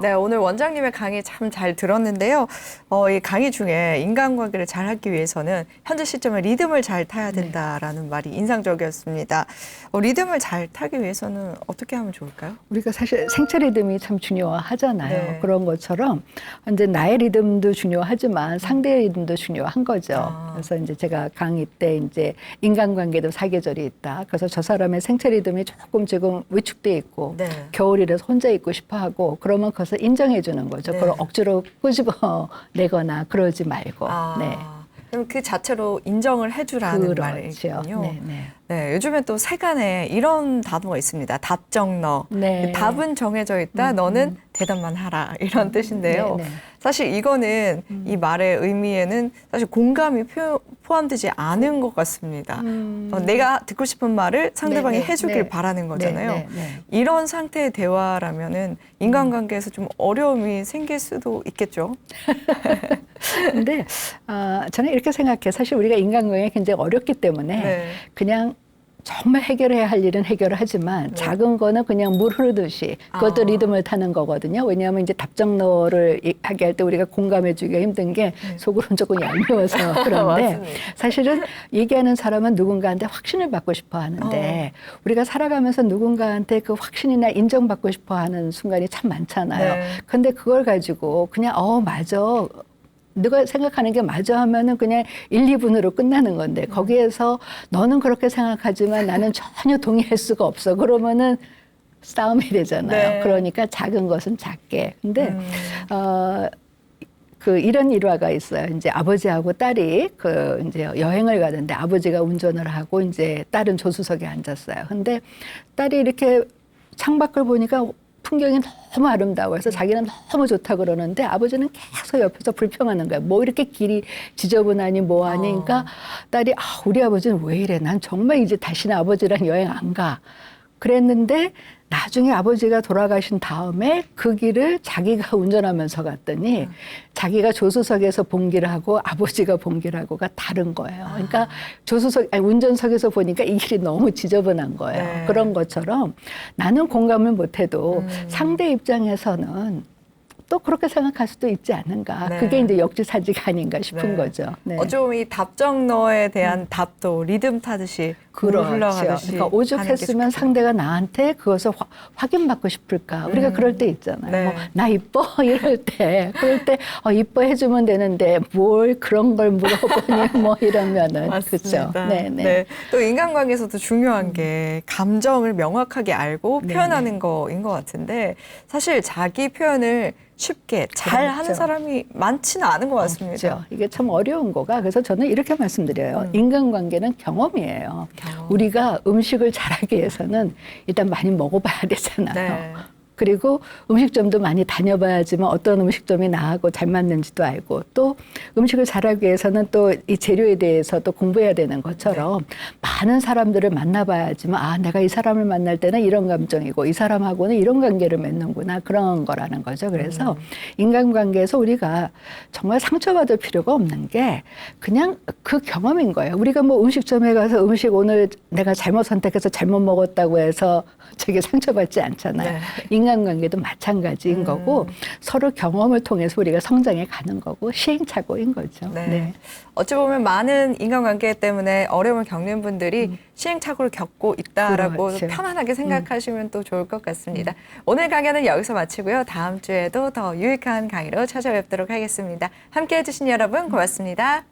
네, 오늘 원장님의 강의 참 잘 들었는데요. 이 강의 중에 인간관계를 잘 하기 위해서는 현재 시점에 리듬을 잘 타야 된다라는 말이 인상적이었습니다. 리듬을 잘 타기 위해서는 어떻게 하면 좋을까요? 우리가 사실 생체 리듬이 참 중요하잖아요. 네. 그런 것처럼 이제 나의 리듬도 중요하지만 상대의 리듬도 중요한 거죠. 그래서 이제 제가 강의 때 이제 인간관계도 사계절이 있다. 그래서 저 사람의 생체 리듬이 조금 지금 위축돼 있고 네. 겨울이라서 혼자 있고 싶어 하고, 그러면 그것을 인정해 주는 거죠. 네. 그걸 억지로 끄집어 내거나 그러지 말고. 네. 그럼 그 자체로 인정을 해주라는 그렇죠. 말이군요. 네, 네. 네, 요즘에 또 세간에 이런 단어가 있습니다. 답정너. 네. 답은 정해져 있다. 너는 대답만 하라. 이런 뜻인데요. 네, 네. 사실 이거는 이 말의 의미에는 사실 공감이 포함되지 않은 것 같습니다. 내가 듣고 싶은 말을 상대방이 네, 네, 해주길 네. 바라는 거잖아요. 네, 네, 네. 이런 상태의 대화라면은 인간관계에서 좀 어려움이 생길 수도 있겠죠. 근데 저는 이렇게 생각해요. 사실 우리가 인간관계가 굉장히 어렵기 때문에 네. 그냥 정말 해결해야 할 일은 해결을 하지만 작은 거는 그냥 물 흐르듯이 그것도 리듬을 타는 거거든요. 왜냐하면 이제 답정너를 하게 할 때 우리가 공감해 주기가 힘든 게 속으로는 조금 얄미워서 그런데 맞습니다. 사실은 얘기하는 사람은 누군가한테 확신을 받고 싶어 하는데 우리가 살아가면서 누군가한테 그 확신이나 인정받고 싶어 하는 순간이 참 많잖아요. 네. 근데 그걸 가지고 그냥 맞아. 네가 생각하는 게 맞아 하면은 그냥 1, 2분으로 끝나는 건데 거기에서 너는 그렇게 생각하지만 나는 전혀 동의할 수가 없어. 그러면은 싸움이 되잖아요. 네. 그러니까 작은 것은 작게. 근데 그 이런 일화가 있어요. 이제 아버지하고 딸이 그 이제 여행을 가는데 아버지가 운전을 하고 이제 딸은 조수석에 앉았어요. 근데 딸이 이렇게 창밖을 보니까 풍경이 너무 아름다워서 자기는 너무 좋다 그러는데 아버지는 계속 옆에서 불평하는 거야. 뭐 이렇게 길이 지저분하니 뭐하니. 그러니까 딸이 우리 아버지는 왜 이래. 난 정말 이제 다시는 아버지랑 여행 안 가. 그랬는데 나중에 아버지가 돌아가신 다음에 그 길을 자기가 운전하면서 갔더니 자기가 조수석에서 본 길하고 아버지가 본 길하고가 다른 거예요. 그러니까 운전석에서 보니까 이 길이 너무 지저분한 거예요. 네. 그런 것처럼 나는 공감을 못해도 상대 입장에서는 또 그렇게 생각할 수도 있지 않는가. 네. 그게 이제 역지사지가 아닌가 싶은 네. 거죠. 네. 어쩌면 이 답정너에 대한 답도 리듬 타듯이 그렇죠. 흘러가듯이 그러니까 하는 게 오죽했으면 좋겠다. 상대가 나한테 그것을 확인받고 싶을까. 우리가 그럴 때 있잖아요. 네. 뭐, 나 이뻐? 이럴 때. 그럴 때 이뻐해주면 되는데 뭘 그런 걸 물어보니 뭐 이러면은. 맞습니다. 그렇죠. 네네. 네. 또 인간관계에서도 중요한 게 감정을 명확하게 알고 네네. 표현하는 거인 것 같은데 사실 자기 표현을 쉽게 잘 하는 그렇죠. 사람이 많지는 않은 것 같습니다. 그렇죠. 이게 참 어려운 거가 그래서 저는 이렇게 말씀드려요. 인간관계는 경험이에요. 경험. 우리가 음식을 잘하기 위해서는 일단 많이 먹어봐야 되잖아요. 네. 그리고 음식점도 많이 다녀봐야지만 어떤 음식점이 나하고 잘 맞는지도 알고 또 음식을 잘하기 위해서는 또 이 재료에 대해서 또 공부해야 되는 것처럼 많은 사람들을 만나봐야지만 내가 이 사람을 만날 때는 이런 감정이고 이 사람하고는 이런 관계를 맺는구나 그런 거라는 거죠. 그래서 인간관계에서 우리가 정말 상처받을 필요가 없는 게 그냥 그 경험인 거예요. 우리가 뭐 음식점에 가서 음식 오늘 내가 잘못 선택해서 잘못 먹었다고 해서 되게 상처받지 않잖아요. 네. 인간관계도 마찬가지인 거고 서로 경험을 통해서 우리가 성장해 가는 거고 시행착오인 거죠. 네. 어찌 보면 많은 인간관계 때문에 어려움을 겪는 분들이 시행착오를 겪고 있다라고 그렇죠. 편안하게 생각하시면 또 좋을 것 같습니다. 오늘 강연은 여기서 마치고요. 다음 주에도 더 유익한 강의로 찾아뵙도록 하겠습니다. 함께해 주신 여러분 고맙습니다.